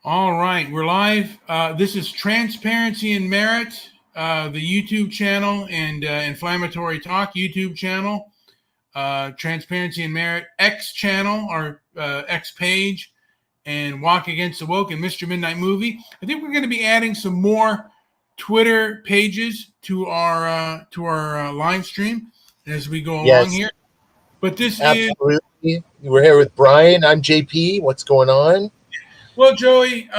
All right, we're live. This is Transparency and Merit, the YouTube channel, and Inflammatory Talk YouTube channel. Transparency and Merit X channel, our X page, and Walk Against the Woke and Mr. Midnight Movie. I think we're going to be adding some more Twitter pages to our live stream as we go along here. But this absolutely. We're here with Brian. I'm JP. What's going on? Well, Joey,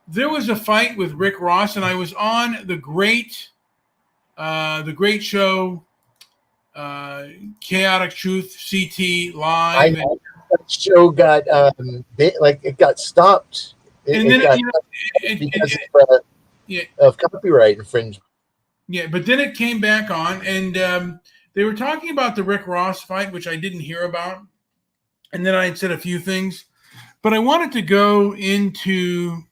there was a fight with Rick Ross, and I was on the great show, Chaotic Truth CT live. I know that show got it got stopped. Because of copyright infringement. Yeah, but then it came back on, and they were talking about the Rick Ross fight, which I didn't hear about, and then I had said a few things. But I wanted to go into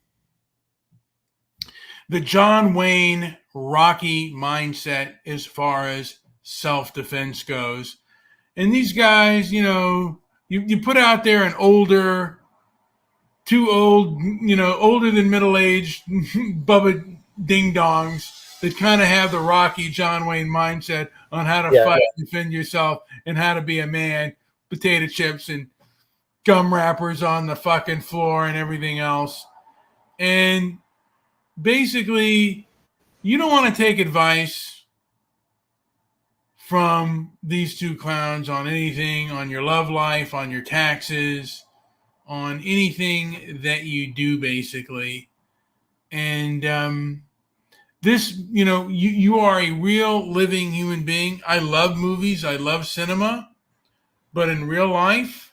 the John Wayne Rocky mindset as far as self-defense goes. And these guys, you put out there an older, too old, older than middle-aged Bubba ding-dongs that kind of have the Rocky John Wayne mindset on how to fight, defend yourself, and how to be a man, potato chips and gum wrappers on the fucking floor and everything else. And basically, you don't want to take advice from these two clowns on anything, on your love life, on your taxes, on anything that you do, basically. And this, you are a real living human being. I love movies. I love cinema. But in real life,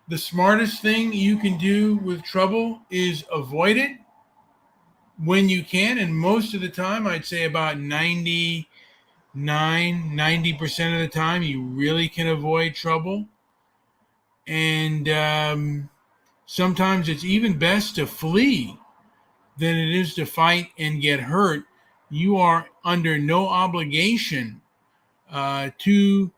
the smartest thing you can do with trouble is avoid it when you can. And most of the time, I'd say about 90% of the time, you really can avoid trouble. And sometimes it's even best to flee than it is to fight and get hurt. You are under no obligation to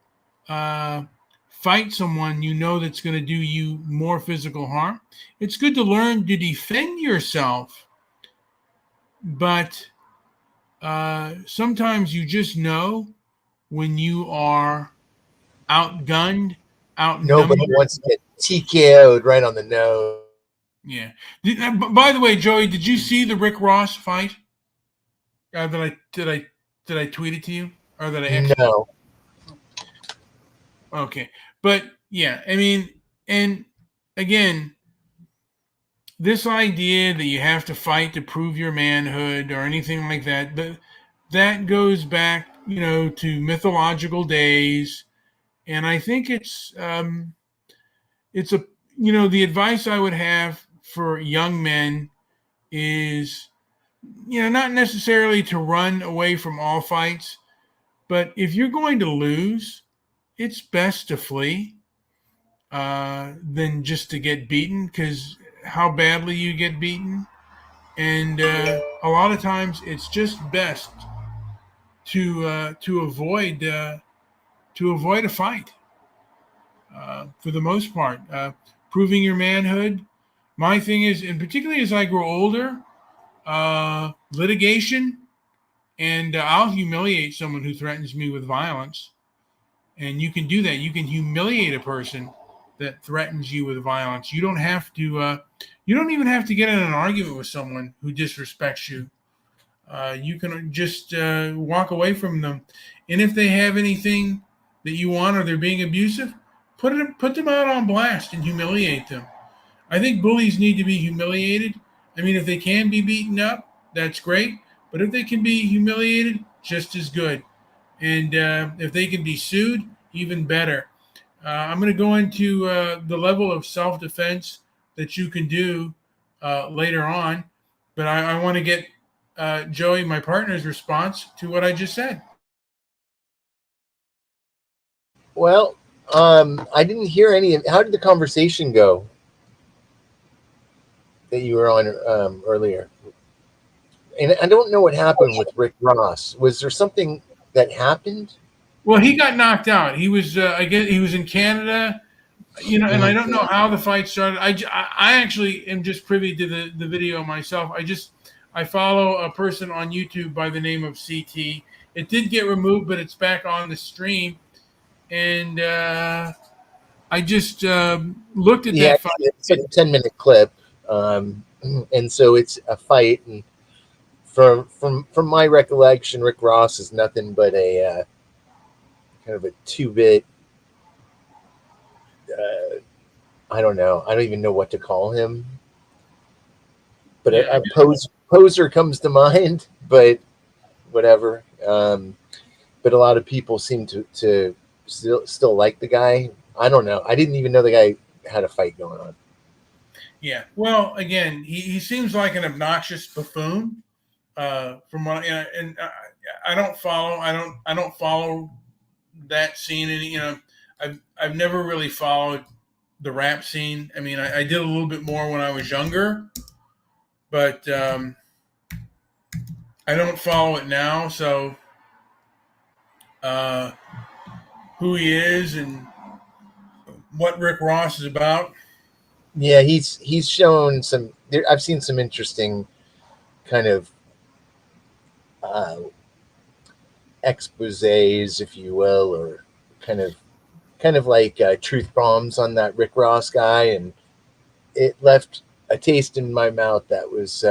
fight someone that's going to do you more physical harm. It's good to learn to defend yourself, but sometimes you just know when you are outgunned, outnumbered. Nobody wants to get TKO'd right on the nose. Yeah. By the way, Joey, did you see the Rick Ross fight? Did I tweet it to you, or did I? No. Okay. But yeah, I mean, and again, this idea that you have to fight to prove your manhood or anything like that, that goes back, to mythological days. And I think it's the advice I would have for young men is, not necessarily to run away from all fights, but if you're going to lose, it's best to flee than just to get beaten, because how badly you get beaten. And a lot of times it's just best to avoid a fight for the most part. Proving your manhood. My thing is, and particularly as I grow older, litigation, and I'll humiliate someone who threatens me with violence. And you can do that. You can humiliate a person that threatens you with violence. You don't have to. You don't even have to get in an argument with someone who disrespects you. You can just walk away from them. And if they have anything that you want, or they're being abusive, put them out on blast and humiliate them. I think bullies need to be humiliated. I mean, if they can be beaten up, that's great. But if they can be humiliated, just as good. And if they can be sued, even better. I'm going to go into the level of self-defense that you can do later on. But I want to get Joey, my partner's response to what I just said. Well, I didn't hear any. How did the conversation go that you were on earlier? And I don't know what happened with Rick Ross. Was there something that happened? Well, he got knocked out. He was, I guess, he was in Canada and I don't know how the fight started. I actually am just privy to the video myself. I follow a person on YouTube by the name of CT. It did get removed, but it's back on the stream. And I just looked at Yeah, that fight. it's like a 10-minute clip, and so it's a fight. And from my recollection, Rick Ross is nothing but a kind of a 2-bit. I don't know. I don't even know what to call him. But Yeah, a poser comes to mind. But whatever. But a lot of people seem to still like the guy. I don't know. I didn't even know the guy had a fight going on. yeah. Well, again, he seems like an obnoxious buffoon. From what I don't follow. I don't follow that scene. And I've never really followed the rap scene. I mean, I did a little bit more when I was younger, but I don't follow it now. So uh, who he is and what Rick Ross is about. Yeah, he's shown some. I've seen some interesting kind of uh, exposés, if you will, or kind of like truth bombs on that Rick Ross guy, and it left a taste in my mouth that was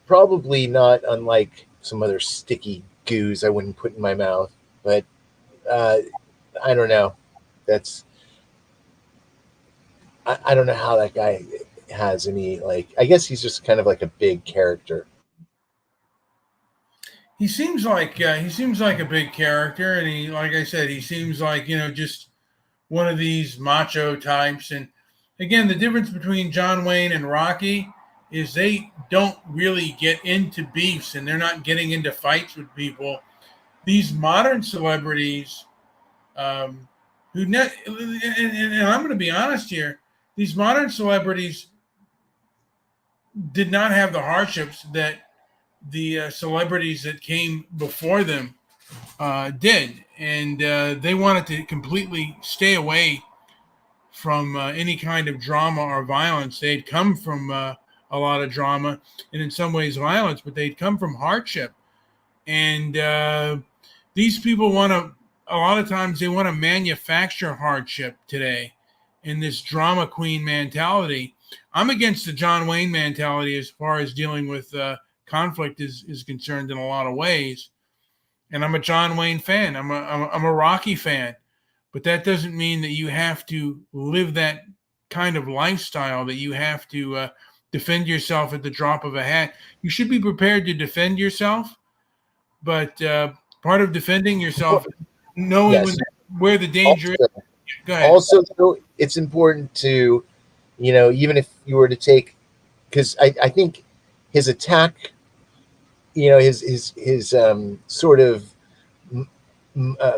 probably not unlike some other sticky goos I wouldn't put in my mouth. But uh, I don't know. That's I don't know how that guy has any like. I guess he's just kind of like a big character. He seems like a big character, and he, like I said, he seems like just one of these macho types. And again, the difference between John Wayne and Rocky is they don't really get into beefs, and they're not getting into fights with people. These modern celebrities, um, and I'm going to be honest here, these modern celebrities did not have the hardships that the celebrities that came before them did, and they wanted to completely stay away from any kind of drama or violence. They'd come from a lot of drama and, in some ways, violence, but they'd come from hardship. And these people want to. A lot of times, they want to manufacture hardship today in this drama queen mentality. I'm against the John Wayne mentality as far as dealing with conflict is concerned in a lot of ways. And I'm a John Wayne fan. I'm a Rocky fan, but that doesn't mean that you have to live that kind of lifestyle. That you have to defend yourself at the drop of a hat. You should be prepared to defend yourself, but part of defending yourself is knowing Yes. where the danger is. Also, Go ahead. also, though, it's important to, even if you were to take, because I think his attack, his sort of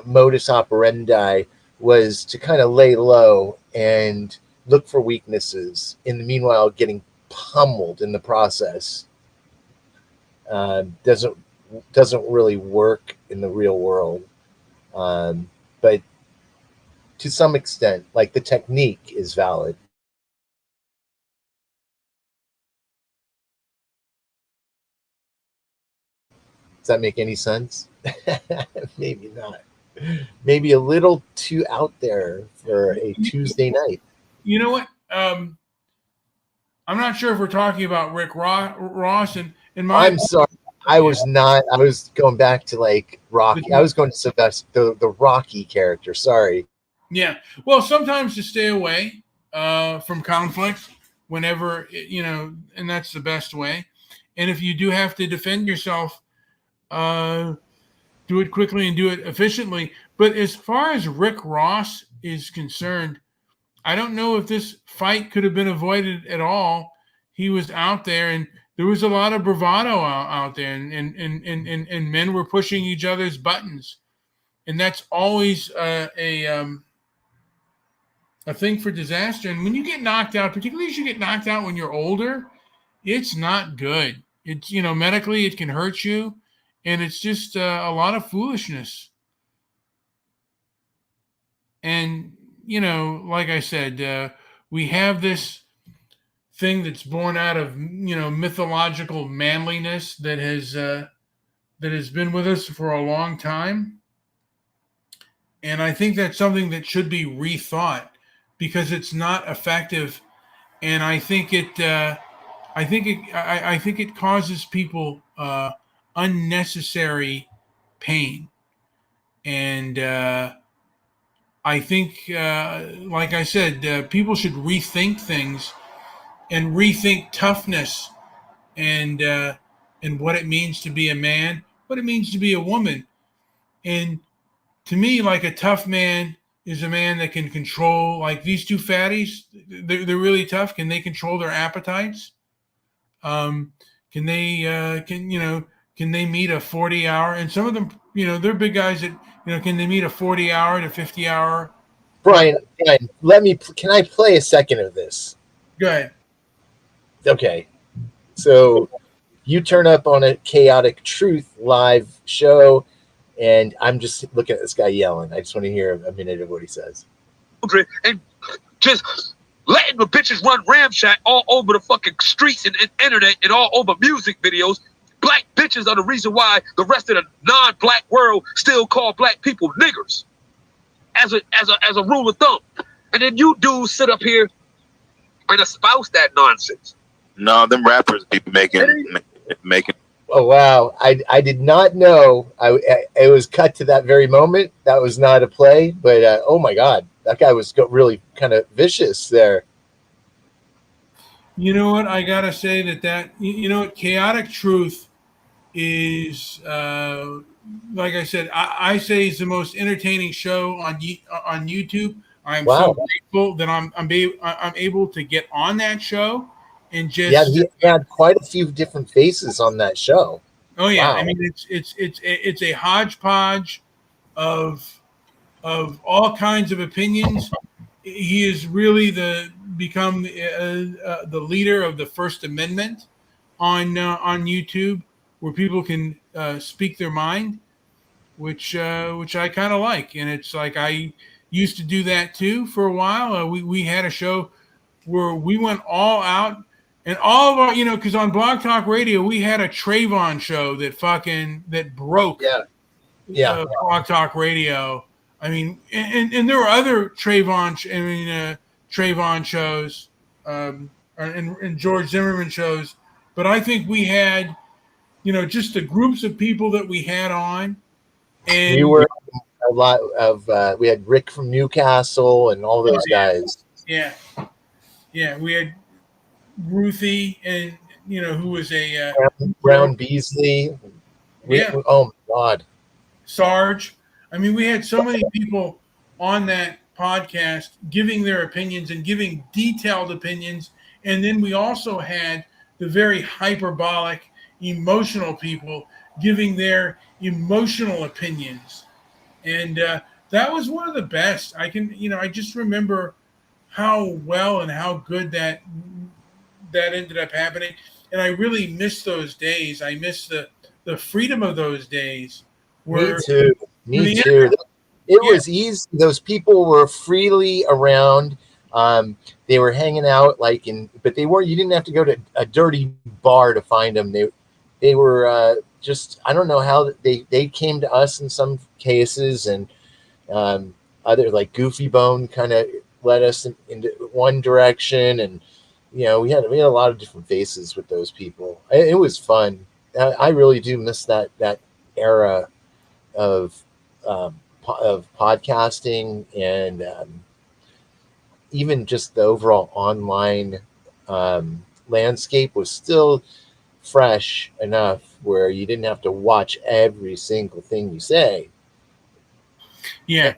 modus operandi was to kind of lay low and look for weaknesses. In the meanwhile, getting pummeled in the process doesn't really work in the real world. But to some extent, like the technique is valid. Does that make any sense? Maybe not. Maybe a little too out there for a Tuesday night. You know what? I'm not sure if we're talking about Rick Ross and my. I'm sorry. I was not. I was going back to like Rocky. I was going to Sylvester, the Rocky character. Sorry. Yeah. Well, sometimes to stay away from conflict whenever, and that's the best way. And if you do have to defend yourself, do it quickly and do it efficiently. But as far as Rick Ross is concerned, I don't know if this fight could have been avoided at all. He was out there, and there was a lot of bravado out there, and men were pushing each other's buttons. And that's always a thing for disaster. And when you get knocked out, particularly as you get knocked out when you're older, it's not good. It's, medically it can hurt you, and it's just a lot of foolishness. And like I said, we have this thing that's born out of mythological manliness that has been with us for a long time, and I think that's something that should be rethought because it's not effective, and I think it causes people unnecessary pain, and I think, like I said, people should rethink things and rethink toughness and what it means to be a man, what it means to be a woman. And to me, like a tough man is a man that can control, like these two fatties. They're really tough. Can they control their appetites? Um, can they can they meet a 40-hour? And some of them, they're big guys that can they meet a 40-hour to 50-hour? Brian, can I play a second of this? Go ahead. Okay. So you turn up on a Chaotic Truth live show, and I'm just looking at this guy yelling. I just want to hear a minute of what he says. And just letting the bitches run ramshack all over the fucking streets and internet and all over music videos. Black bitches are the reason why the rest of the non-black world still call black people niggers. As a rule of thumb. And then you dudes sit up here and espouse that nonsense. No, them rappers be making. Oh wow! I did not know. It was cut to that very moment. That was not a play, but oh my god, that guy was really kind of vicious there. You know what? I gotta say that Chaotic Truth is like I said. I say it's the most entertaining show on YouTube. I'm so grateful that I'm able to get on that show and just he had quite a few different faces on that show. Oh yeah, wow. I mean it's a hodgepodge of all kinds of opinions. He is really become the leader of the First Amendment on YouTube, where people can speak their mind, which I kind of like, and it's like I used to do that too for a while. We had a show where we went all out. And all of our, because on Blog Talk Radio, we had a Trayvon show that broke Blog Talk Radio. I mean, and there were other Trayvon shows and George Zimmerman shows. But I think we had, just the groups of people that we had on. And we were a lot of, we had Rick from Newcastle and all those guys. Yeah. Yeah, we had Ruthie, and who was a Brown Beasley. Oh my God, Sarge. I mean, we had so many people on that podcast giving their opinions and giving detailed opinions, and then we also had the very hyperbolic, emotional people giving their emotional opinions, and that was one of the best. I just remember how well and how good that ended up happening, and I really miss those days. I miss the freedom of those days. Me too. It was easy. Those people were freely around. They were hanging out but they weren't. You didn't have to go to a dirty bar to find them. They were just. I don't know how they came to us in some cases, and other like Goofy Bone kind of led us into one direction, and we had a lot of different faces with those people. It was fun. I really do miss that era of podcasting, and even just the overall online landscape was still fresh enough where you didn't have to watch every single thing you say. Yeah.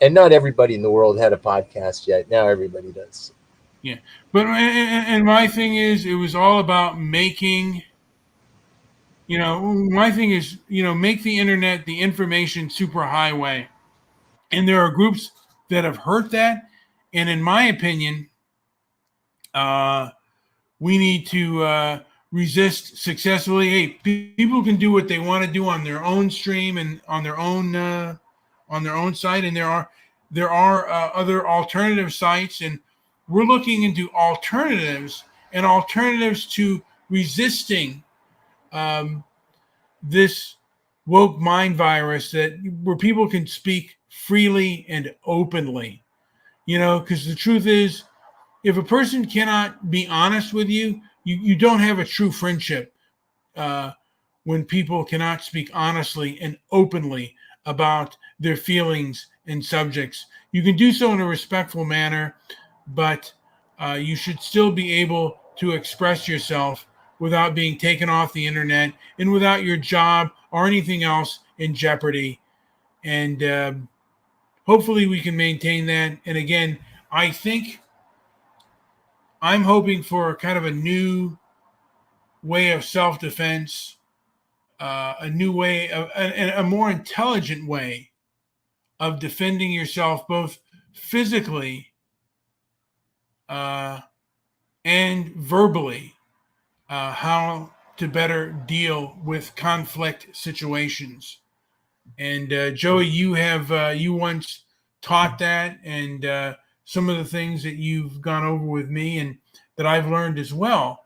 And not everybody in the world had a podcast yet. Now everybody does. Yeah. But, and my thing is, it was all about making, my thing is, make the internet the information superhighway. And there are groups that have hurt that. And in my opinion, we need to resist successfully. Hey, people can do what they want to do on their own stream and on their own site. And there are there are other alternative sites, and we're looking into alternatives and alternatives to resisting this woke mind virus, that where people can speak freely and openly. Because the truth is, if a person cannot be honest with you, you don't have a true friendship. When people cannot speak honestly and openly about their feelings and subjects, you can do so in a respectful manner, but you should still be able to express yourself without being taken off the internet and without your job or anything else in jeopardy. And hopefully we can maintain that. And again, I think I'm hoping for kind of a new way of self-defense, a new way of a more intelligent way of defending yourself, both physically and verbally, how to better deal with conflict situations. And Joey, you once taught that, and some of the things that you've gone over with me and that I've learned as well.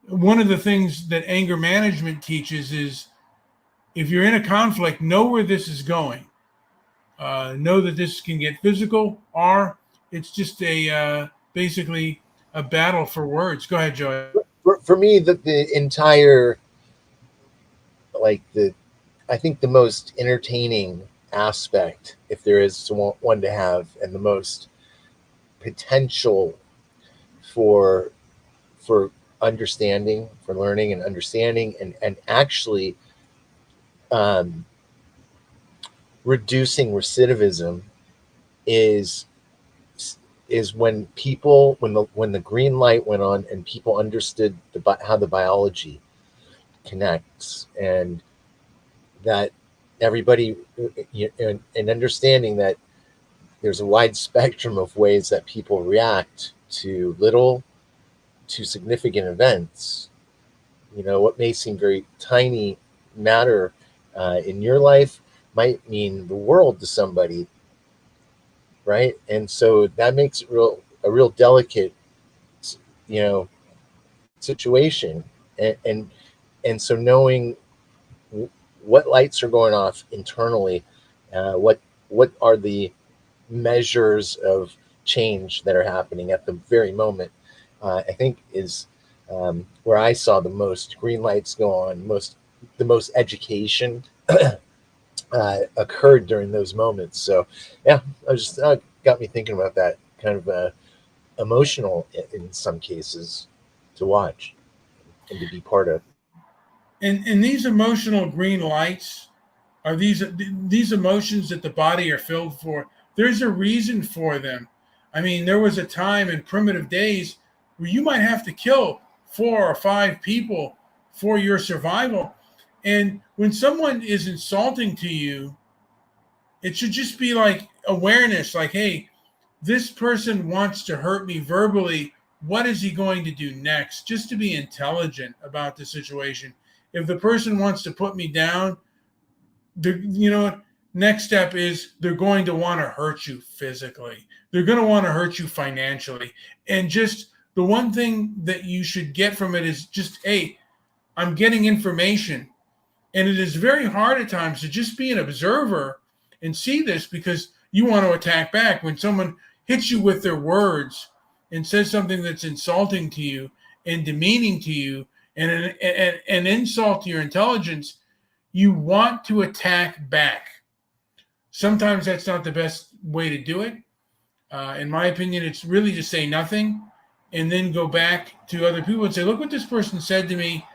One of the things that anger management teaches is, if you're in a conflict, know where this is going. Know that this can get physical, or it's just a basically a battle for words. Go ahead, Joey. For me, the entire, like I think the most entertaining aspect, if there is one to have, and the most potential for understanding, for learning and understanding, and actually reducing recidivism is when people, when the green light went on and people understood how the biology connects, and that everybody, and understanding that there's a wide spectrum of ways that people react to little to significant events. What may seem very tiny matter in your life might mean the world to somebody, right? And so that makes it a real delicate, situation, and so knowing what lights are going off internally, what are the measures of change that are happening at the very moment, I think is where I saw the most green lights go on, the most education occurred during those moments. So yeah, I just got me thinking about that, kind of emotional in some cases to watch and to be part of. And these emotional green lights are these emotions that the body are filled for. There's a reason for them. I mean, there was a time in primitive days where you might have to kill 4 or 5 people for your survival. And when someone is insulting to you, it should just be like awareness, like, hey, this person wants to hurt me verbally. What is he going to do next? Just to be intelligent about the situation. If the person wants to put me down, next step is they're going to want to hurt you physically. They're going to want to hurt you financially. And just the one thing that you should get from it is just, hey, I'm getting information. And it is very hard at times to just be an observer and see this, because you want to attack back. When someone hits you with their words and says something that's insulting to you and demeaning to you, and an insult to your intelligence, you want to attack back. Sometimes that's not the best way to do it. In my opinion, it's really to say nothing and then go back to other people and say, look what this person said to me.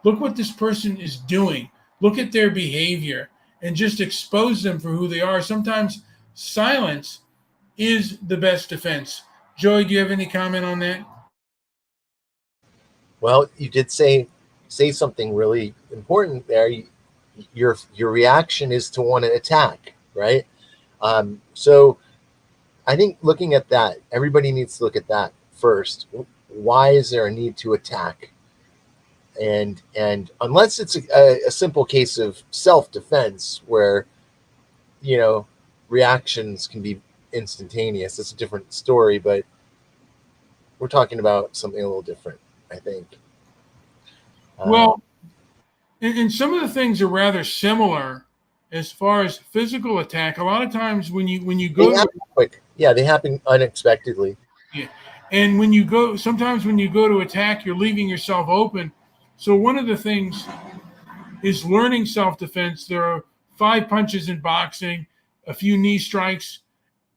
Look what this person is doing. Look at their behavior, and just expose them for who they are. Sometimes silence is the best defense. Joey, do you have any comment on that? Well, you did say something really important there. Your reaction is to want to attack, right? So I think looking at that, everybody needs to look at that first. Why is there a need to attack? And unless it's a simple case of self-defense, where reactions can be instantaneous. It's a different story, but we're talking about something a little different, I think. Well, and some of the things are rather similar as far as physical attack. A lot of times when you go to quick, yeah, they happen unexpectedly. Yeah. And when you go, sometimes when you go to attack, you're leaving yourself open. So one of the things is learning self-defense. There are 5 punches in boxing, a few knee strikes,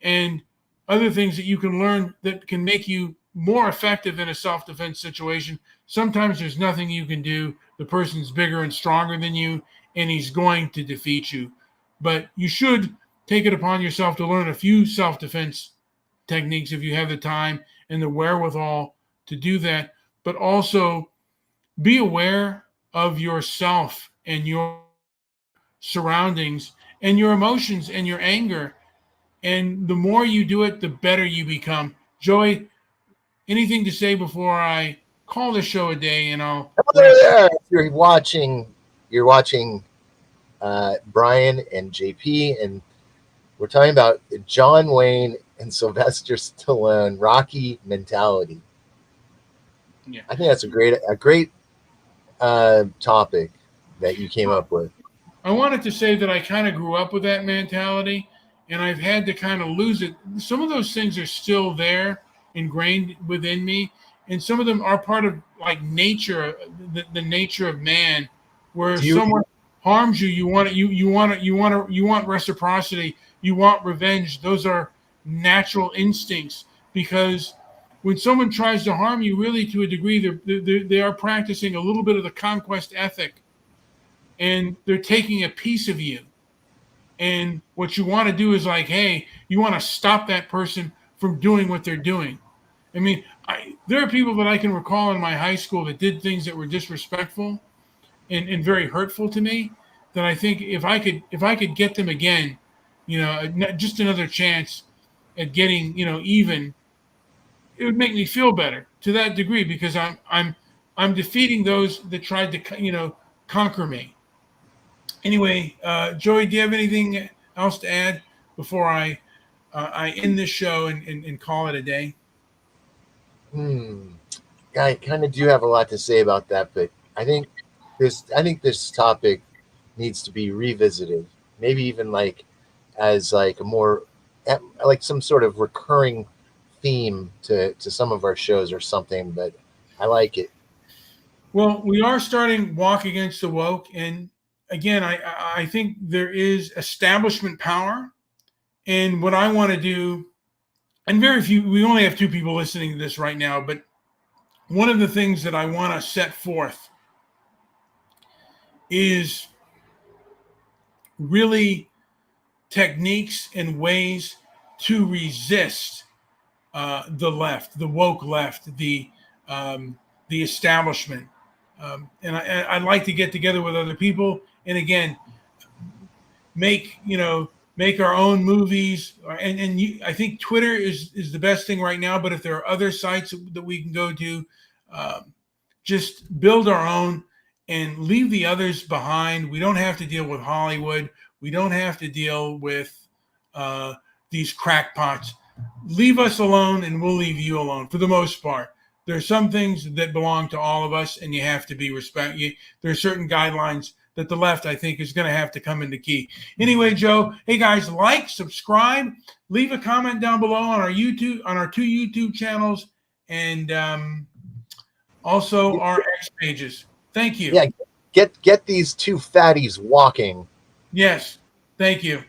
and other things that you can learn that can make you more effective in a self-defense situation. Sometimes there's nothing you can do. The person's bigger and stronger than you, and he's going to defeat you. But you should take it upon yourself to learn a few self-defense techniques if you have the time and the wherewithal to do that. But also be aware of yourself and your surroundings and your emotions and your anger. And the more you do it, the better you become. Joey, anything to say before I call the show a day? And I'll there. You're watching Brian and JP, and we're talking about John Wayne and Sylvester Stallone, Rocky mentality. Yeah. I think that's a great topic that you came up with. I wanted to say that I kind of grew up with that mentality, and I've had to kind of lose it. Some of those things are still there, ingrained within me, and some of them are part of like nature, the nature of man. Where someone harms you, you want reciprocity, you want revenge. Those are natural instincts, because when someone tries to harm you, really to a degree, they are practicing a little bit of the conquest ethic, and they're taking a piece of you. And what you want to do is like, hey, you want to stop that person from doing what they're doing. I mean, there are people that I can recall in my high school that did things that were disrespectful and very hurtful to me, that I think if I could get them again, just another chance at getting, even, it would make me feel better to that degree, because I'm defeating those that tried to, conquer me. Anyway, Joey, do you have anything else to add before I end this show and call it a day? I kind of do have a lot to say about that, but I think this topic needs to be revisited. Maybe even as a more like some sort of recurring theme to some of our shows or something. But I like it. Well, we are starting Walk Against the Woke, and again, I think there is establishment power, and what I want to do, and we only have 2 people listening to this right now, but one of the things that I want to set forth is really techniques and ways to resist the left, the woke left, the establishment. And I'd like to get together with other people, and again, make our own movies. I think Twitter is the best thing right now. But if there are other sites that we can go to, just build our own and leave the others behind. We don't have to deal with Hollywood. We don't have to deal with these crackpots. Leave us alone, and we'll leave you alone for the most part. There are some things that belong to all of us, and you have to be respected. There are certain guidelines that the left, I think, is going to have to come into key. Anyway, Joe, hey guys, like, subscribe, leave a comment down below on our 2 YouTube channels, and also our X pages. Thank you. Yeah, get these 2 fatties walking. Yes, thank you.